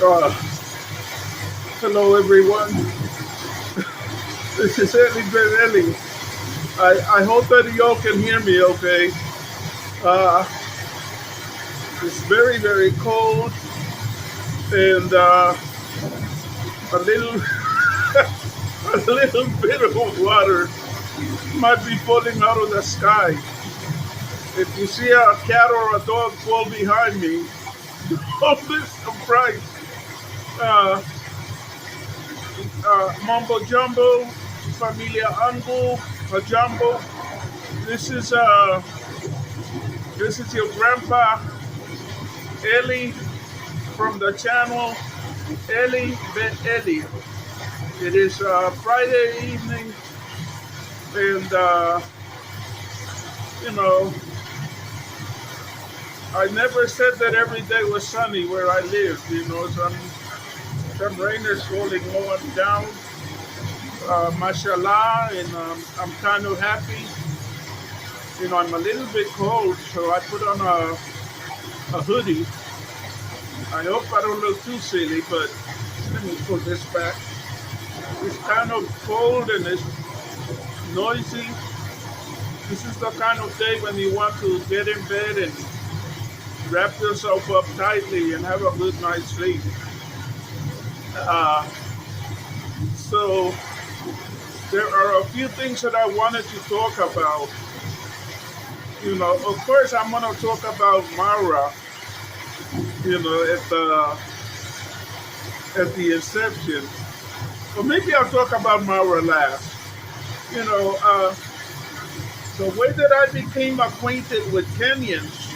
Uh, Hello, everyone. This is Eli-Ben-Eli. I hope that y'all can hear me okay. Uh, it's very, very cold and a little, a little bit of water might be falling out of the sky. If you see a cat or a dog fall behind me, don't be surprised. Uh, Mumbo Jumbo, Familia Ango, Jumbo. This is uh, this is your grandpa Eli from the channel Eli-Ben-Eli. It is Friday evening, and you know, I never said that every day was sunny where I live. Some rain is falling on down, mashallah, and I'm kind of happy. I'm a little bit cold, so I put on a hoodie. I hope I don't look too silly, but let me pull this back. It's kind of cold and it's noisy. This is the kind of day when you want to get in bed and wrap yourself up tightly and have a good night's sleep. Uh, so there are a few things that I wanted to talk about. Of course, I'm going to talk about Mara. At the inception, or maybe I'll talk about Mara last. You know, uh, the way that I became acquainted with Kenyans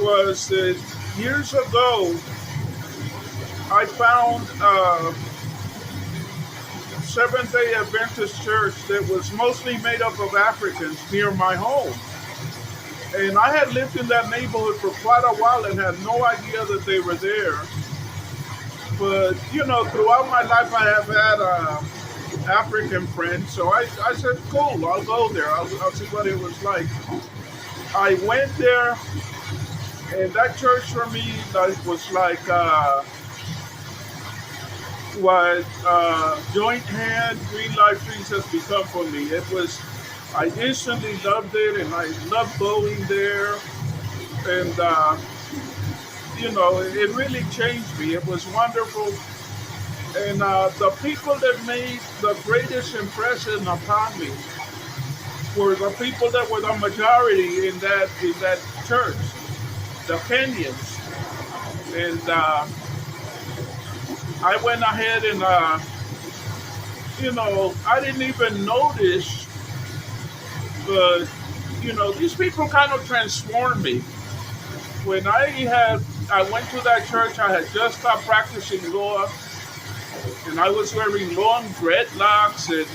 was that years ago I found a Seventh Day Adventist church that was mostly made up of Africans near my home. And I had lived in that neighborhood for quite a while and had no idea that they were there. But, throughout my life I have had African friends. So I said, cool, I'll go there. I'll see what it was like. I went there, and that church for me was like what Joint Hand Green Life Trees has become for me. I instantly loved it, and I loved going there. And, it really changed me. It was wonderful. And the people that made the greatest impression upon me were the people that were the majority in that church, the Kenyans. And I went ahead and, I didn't even notice, but, these people kind of transformed me. When I went to that church, I had just stopped practicing law, and I was wearing long dreadlocks, and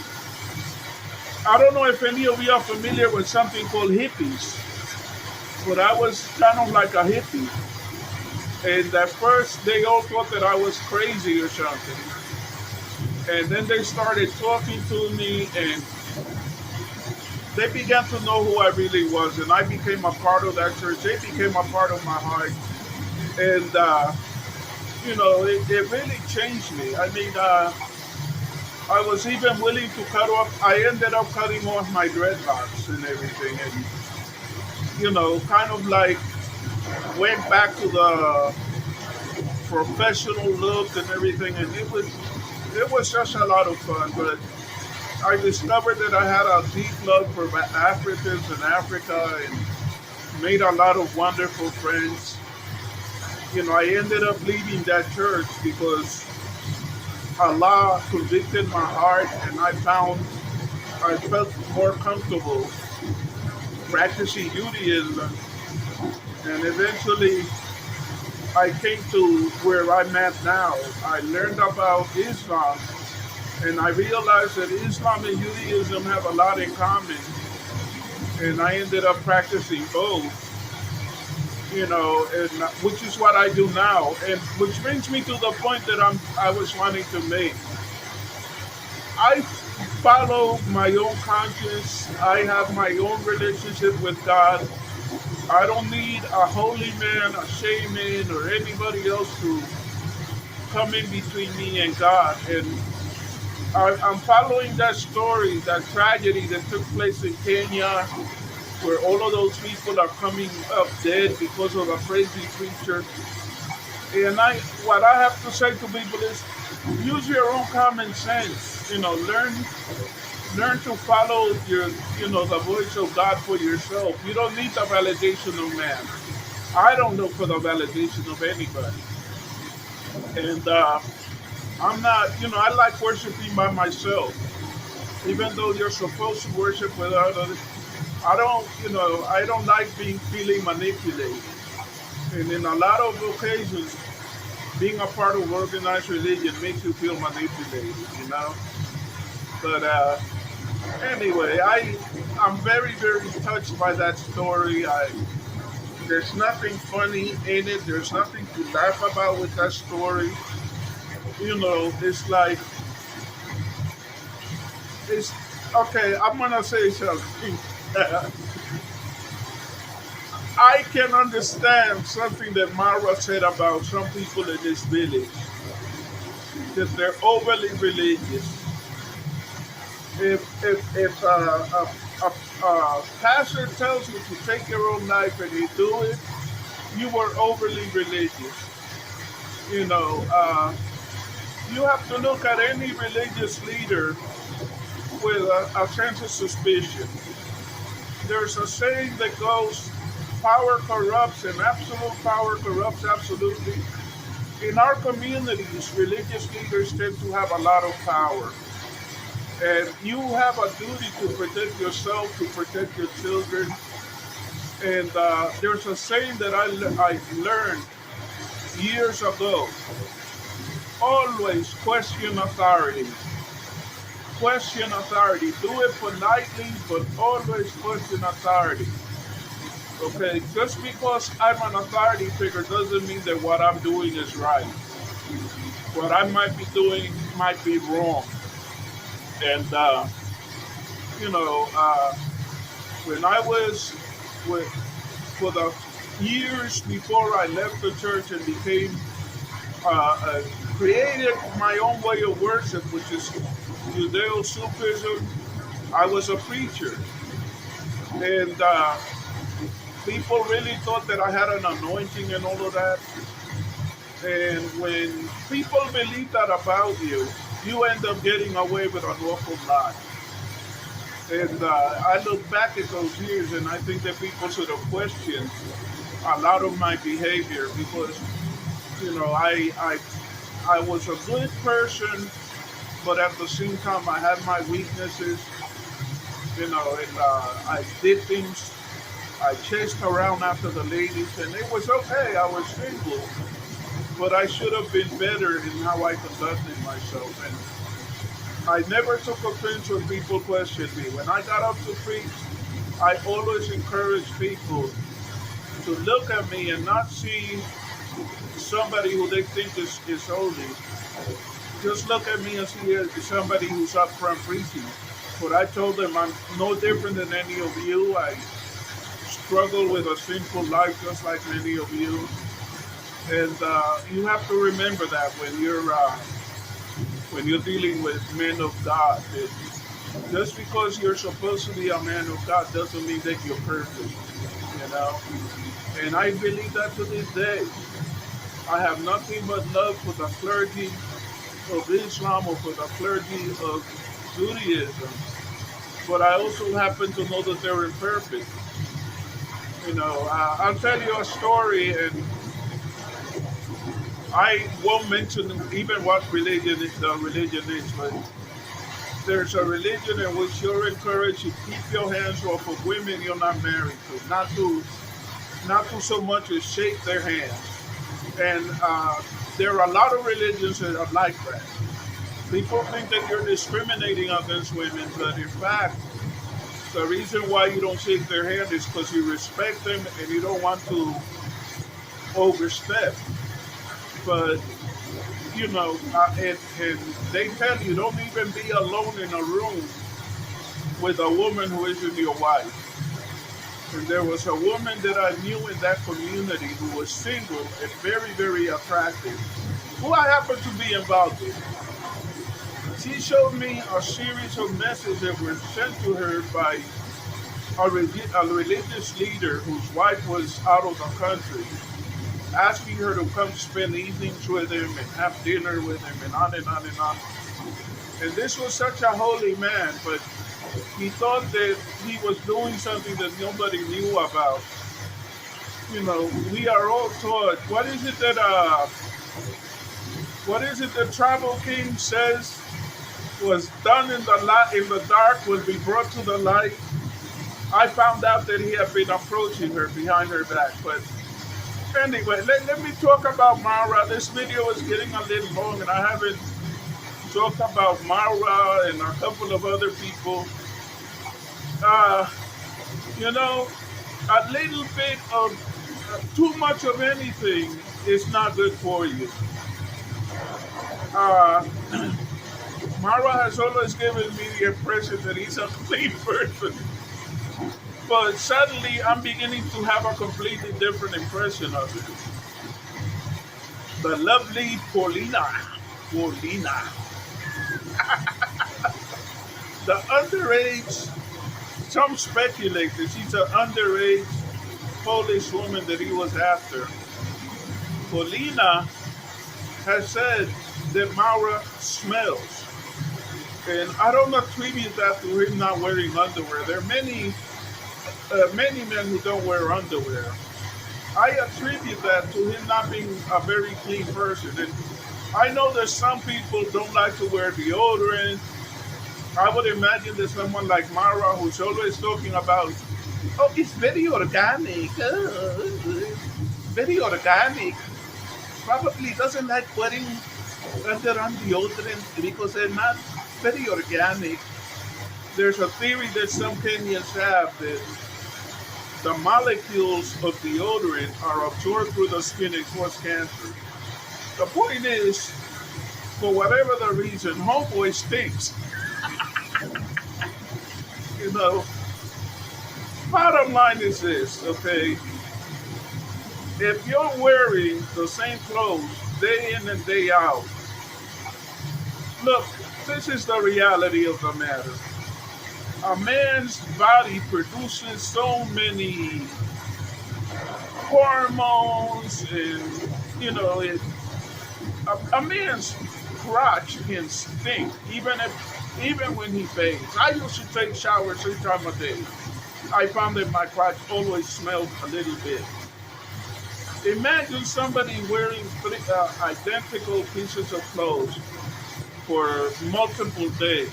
I don't know if any of you are familiar with something called hippies, but I was kind of like a hippie. And at first, they all thought that I was crazy or something. And then they started talking to me, and they began to know who I really was. And I became a part of that church. They became a part of my heart. And, it really changed me. I mean, I was even willing to I ended up cutting off my dreadlocks and everything. And, kind of like went back to the professional look and everything, and it was just a lot of fun. But I discovered that I had a deep love for Africans and Africa, and made a lot of wonderful friends. I ended up leaving that church because Allah convicted my heart, and I felt more comfortable practicing Judaism. And eventually, I came to where I'm at now. I learned about Islam, and I realized that Islam and Judaism have a lot in common. And I ended up practicing both, and which is what I do now. And which brings me to the point that I was wanting to make. I follow my own conscience. I have my own relationship with God. I don't need a holy man, a shaman, or anybody else to coming between me and God. And I'm following that story, that tragedy that took place in Kenya, where all of those people are coming up dead because of a crazy preacher. And what I have to say to people is, use your own common sense. Learn to follow the voice of God for yourself. You don't need the validation of man. I don't look for the validation of anybody. And I'm not, I like worshiping by myself. Even though you're supposed to worship with others, I don't like feeling manipulated. And in a lot of occasions, being a part of organized religion makes you feel manipulated. But anyway, I'm very, very touched by that story. There's nothing funny in it. There's nothing to laugh about with that story. It's like it's okay. I'm gonna say something. I can understand something that Mara said about some people in this village, that they're overly religious. If a pastor tells you to take your own life and you do it, you were overly religious. You know, you have to look at any religious leader with a sense of suspicion. There's a saying that goes, power corrupts and absolute power corrupts absolutely. In our communities, religious leaders tend to have a lot of power. And you have a duty to protect yourself, to protect your children. And there's a saying that I learned years ago. Always question authority. Question authority. Do it politely, but always question authority. Okay, just because I'm an authority figure doesn't mean that what I'm doing is right. What I might be doing might be wrong. And you know, when I was with for the years before I left the church and became created my own way of worship, which is Judeo-Sufism, I was a preacher, and people really thought that I had an anointing and all of that. And when people believe that about you, you end up getting away with an awful lot. And I look back at those years, and I think that people should have questioned a lot of my behavior because, I was a good person, but at the same time, I had my weaknesses. And I did things. I chased around after the ladies, and it was okay. I was single, but I should have been better in how I conducted myself. And I never took offense when people questioned me. When I got up to preach, I always encouraged people to look at me and not see somebody who they think is holy. Just look at me and see somebody who's up front preaching. But I told them I'm no different than any of you. I struggle with a sinful life just like many of you. And you have to remember that when you're dealing with men of God. That just because you're supposed to be a man of God doesn't mean that you're perfect, you know. And I believe that to this day. I have nothing but love for the clergy of Islam or for the clergy of Judaism. But I also happen to know that they're imperfect. I'll tell you a story, and I won't mention even what the religion is, but there's a religion in which you're encouraged to keep your hands off of women you're not married to, not to so much as shake their hands. And there are a lot of religions that are like that. People think that you're discriminating against women, but in fact, the reason why you don't shake their hand is because you respect them and you don't want to overstep. But and they tell you don't even be alone in a room with a woman who isn't your wife. And there was a woman that I knew in that community who was single and very, very attractive. who I happen to be involved with. She showed me a series of messages that were sent to her by a religious leader whose wife was out of the country, asking her to come spend evenings with him and have dinner with him and on and on and on. And this was such a holy man, but he thought that he was doing something that nobody knew about. You know, we are all taught. What is it that Tribal King says was done in the light, in the dark, will be brought to the light? I found out that he had been approaching her behind her back. But anyway, let me talk about Mara. This video is getting a little long, and I haven't talked about Mara and a couple of other people. Uh, you know, a little bit of too much of anything is not good for you. Uh, Mara has always given me the impression that he's a clean person. But suddenly I'm beginning to have a completely different impression of it. The lovely Paulina. Paulina. The underage, some speculate that she's an underage Polish woman that he was after. Paulina has said that Mara smells. And I don't attribute that to him not wearing underwear. There are many men who don't wear underwear. I attribute that to him not being a very clean person. And I know that some people don't like to wear deodorant. I would imagine that someone like Mara, who's always talking about, oh, it's very organic, very organic, probably doesn't like putting under on deodorant because they're not very organic. There's a theory that some Kenyans have that the molecules of deodorant are absorbed through the skin and cause cancer. The point is, for whatever the reason, homeboy stinks. You know, bottom line is this, okay? If you're wearing the same clothes day in and day out, look, this is the reality of the matter. A man's body produces so many hormones, and a man's crotch can stink even when he bathes. I used to take showers 3 times a day. I found that my crotch always smelled a little bit. Imagine somebody wearing identical pieces of clothes for multiple days.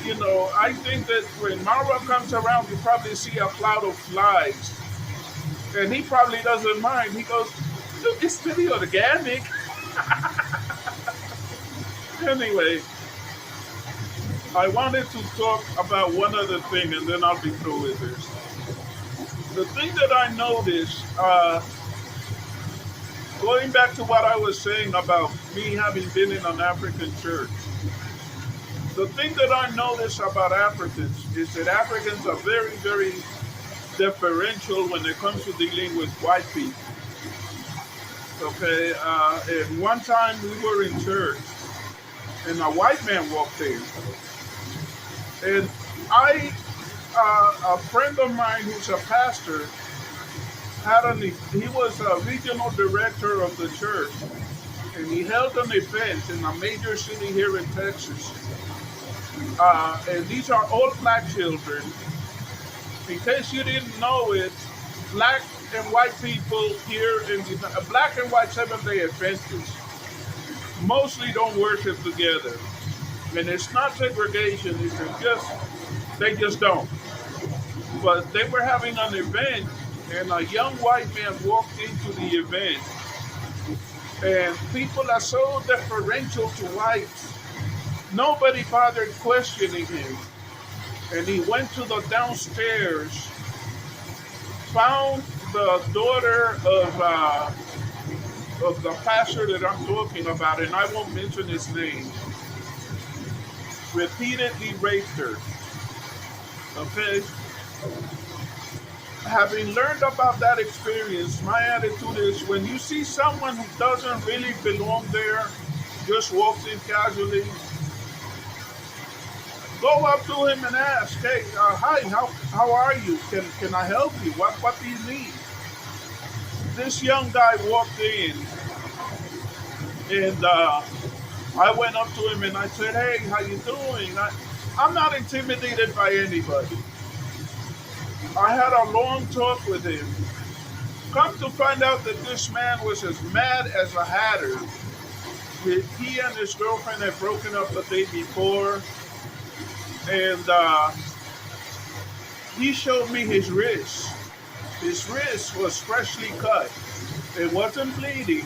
You know, I think that when Mara comes around, you probably see a cloud of flies. And he probably doesn't mind. He goes, look, it's very organic. Anyway, I wanted to talk about one other thing, and then I'll be through with this. The thing that I noticed, going back to what I was saying about me having been in an African church, the thing that I notice about Africans is that Africans are very, very deferential when it comes to dealing with white people. Okay, and one time we were in church, and a white man walked in, and a friend of mine who's a pastor, he was a regional director of the church, and he held an event in a major city here in Texas. And these are all black children. In case you didn't know it, black and white people here in the black and white Seventh-day Adventists mostly don't worship together. And it's not segregation, they just don't. But they were having an event, and a young white man walked into the event. And people are so deferential to whites, nobody bothered questioning him. And he went to the downstairs, found the daughter of the pastor that I'm talking about, and I won't mention his name, repeatedly raped her. Okay? having learned about that experience, my attitude is when you see someone who doesn't really belong there, just walks in casually, go up to him and ask, "Hey, hi, how are you? Can I help you? What do you need?" This young guy walked in, and I went up to him and I said, "Hey, how you doing?" I'm not intimidated by anybody. I had a long talk with him. Come to find out that this man was as mad as a hatter. He and his girlfriend had broken up the day before, and he showed me his wrist. His wrist was freshly cut. It wasn't bleeding.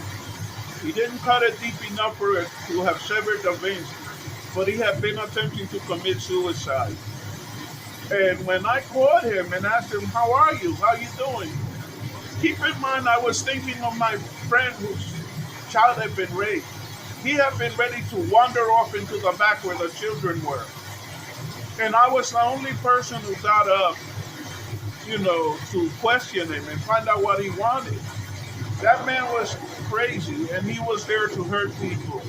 He didn't cut it deep enough for it to have severed the veins, but he had been attempting to commit suicide. And when I called him and asked him, "How are you? How you doing?" Keep in mind, I was thinking of my friend whose child had been raped. He had been ready to wander off into the back where the children were. And I was the only person who got up, to question him and find out what he wanted. That man was crazy and he was there to hurt people.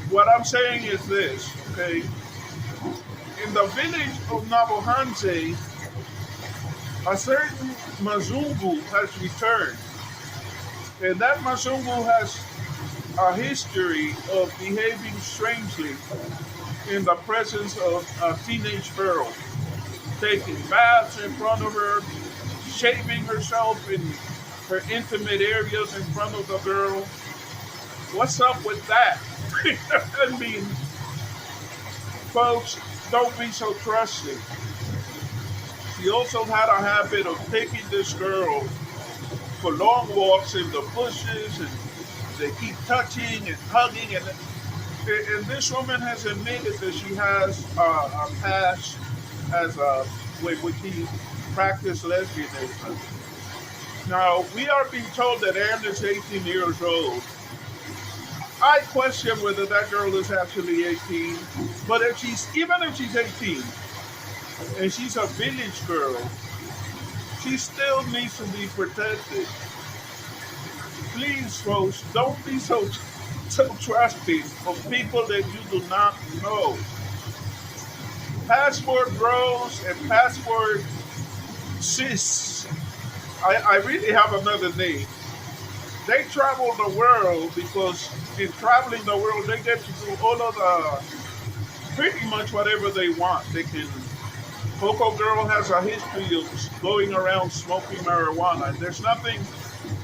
What I'm saying is this, okay? In the village of Nabohanse, a certain Mazungu has returned. And that Mazungu has a history of behaving strangely in the presence of a teenage girl, taking baths in front of her, shaving herself in her intimate areas in front of the girl. What's up with that? I mean, folks, don't be so trusting. She also had a habit of taking this girl for long walks in the bushes, and they keep touching and hugging. And this woman has admitted that she has a past as a with which he practiced lesbianism. Now, we are being told that Anne is 18 years old. I question whether that girl is actually 18, but even if she's 18 and she's a village girl, she still needs to be protected. Please, folks, don't be so trusting of people that you do not know. Passport bros and passport sis, I really have another name. They travel the world because in traveling the world they get to do all of pretty much whatever they want. They can. Coco Girl has a history of going around smoking marijuana. And there's nothing.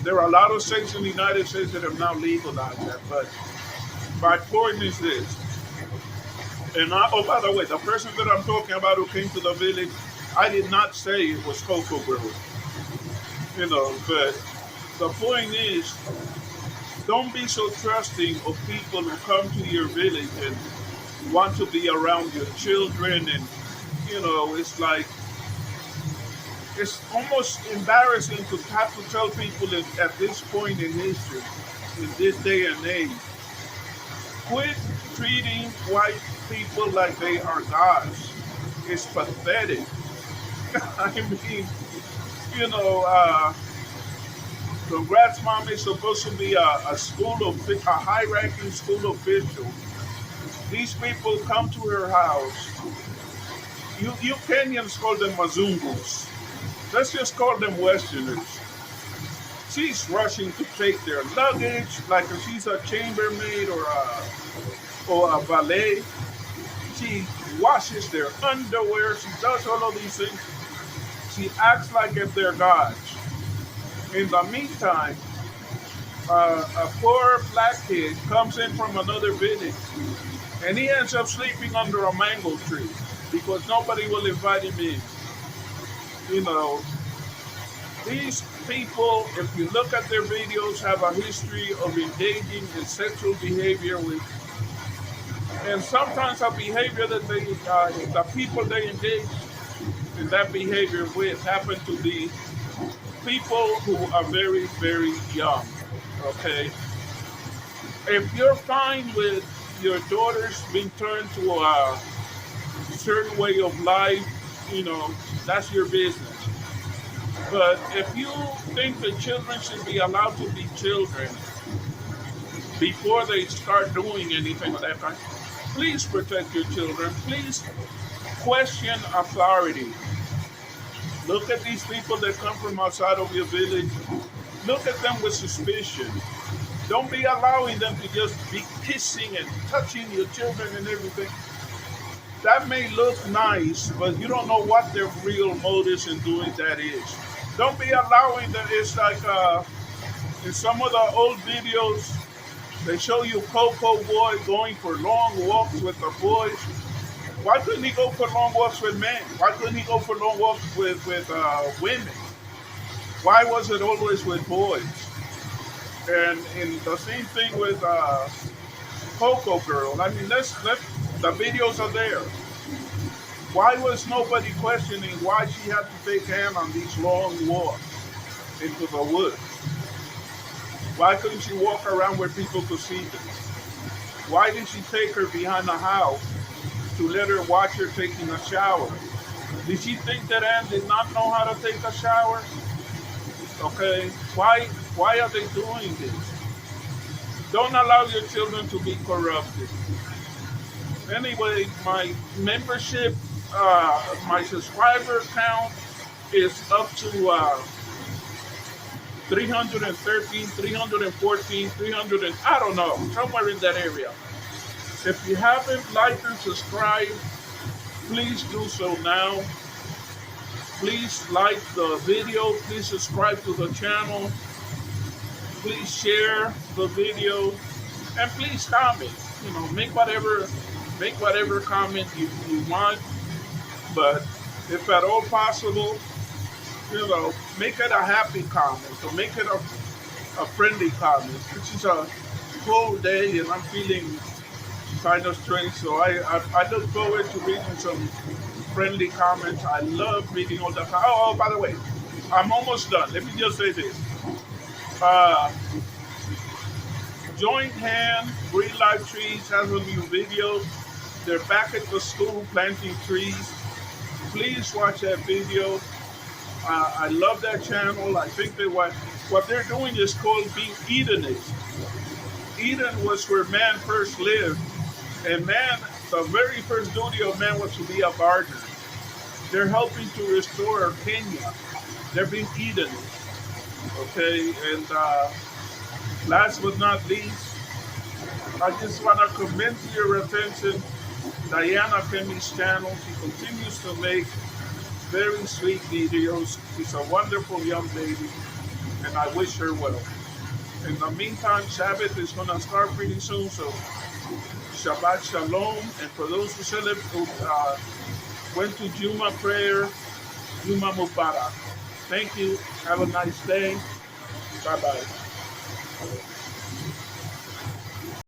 There are a lot of states in the United States that have now legalized that. But my point is this. And oh, by the way, the person that I'm talking about who came to the village, I did not say it was Coco Girl. But the point is, don't be so trusting of people who come to your village and want to be around your children. And, it's like, it's almost embarrassing to have to tell people at this point in history, in this day and age, quit treating white people like they are gods. It's pathetic. I mean, Congrats Mom is supposed to be a high-ranking school official. These people come to her house. You Kenyans call them Mazungus. Let's just call them Westerners. She's rushing to take their luggage like if she's a chambermaid or a valet. She washes their underwear. She does all of these things. She acts like if they're gods. In the meantime, a poor black kid comes in from another village and he ends up sleeping under a mango tree because nobody will invite him in. These people, if you look at their videos, have a history of engaging in sexual behavior with, and sometimes a behavior that the people they engage in that behavior with happen to be people who are very, very young. Okay? If you're fine with your daughters being turned to a certain way of life, that's your business. But if you think that children should be allowed to be children before they start doing anything of that kind, please protect your children. Please question authority. Look at these people that come from outside of your village. Look at them with suspicion. Don't be allowing them to just be kissing and touching your children and everything. That may look nice, but you don't know what their real motives in doing that is. Don't be allowing them. It's like in some of the old videos, they show you Coco Boy going for long walks with the boys. Why couldn't he go for long walks with men? Why couldn't he go for long walks with women? Why was it always with boys? And the same thing with Coco Girl. I mean, the videos are there. Why was nobody questioning why she had to take Anne on these long walks into the woods? Why couldn't she walk around where people could see them? Why did she take her behind the house to let her watch her taking a shower? Did she think that Anne did not know how to take a shower? Okay, why are they doing this? Don't allow your children to be corrupted. Anyway, my membership, my subscriber count is up to 313, 314, 300, and I don't know, somewhere in that area. If you haven't liked and subscribed, please do so now. Please like the video. Please subscribe to the channel. Please share the video. And please comment. You know, make whatever comment you want. But if at all possible, you know, make it a happy comment. So make it a friendly comment. This is a cold day and I'm feeling kind of strange. So I look forward to reading some friendly comments. I love reading all the time. Oh, by the way, I'm almost done. Let me just say this. Joint Hand Green Life Trees has a new video. They're back at the school planting trees. Please watch that video. I love that channel. I think that what they're doing is called being Edenist. Eden was where man first lived. And man, the very first duty of man was to be a gardener. They're helping to restore Kenya. They're being Edenist. Okay, and last but not least, I just want to commend to your attention Diana Femi's channel. She continues to make very sweet videos. She's a wonderful young lady, and I wish her well. In the meantime, Sabbath is going to start pretty soon, so Shabbat Shalom. And for those who went to Juma prayer, Juma Mubarak. Thank you. Have a nice day. Bye-bye.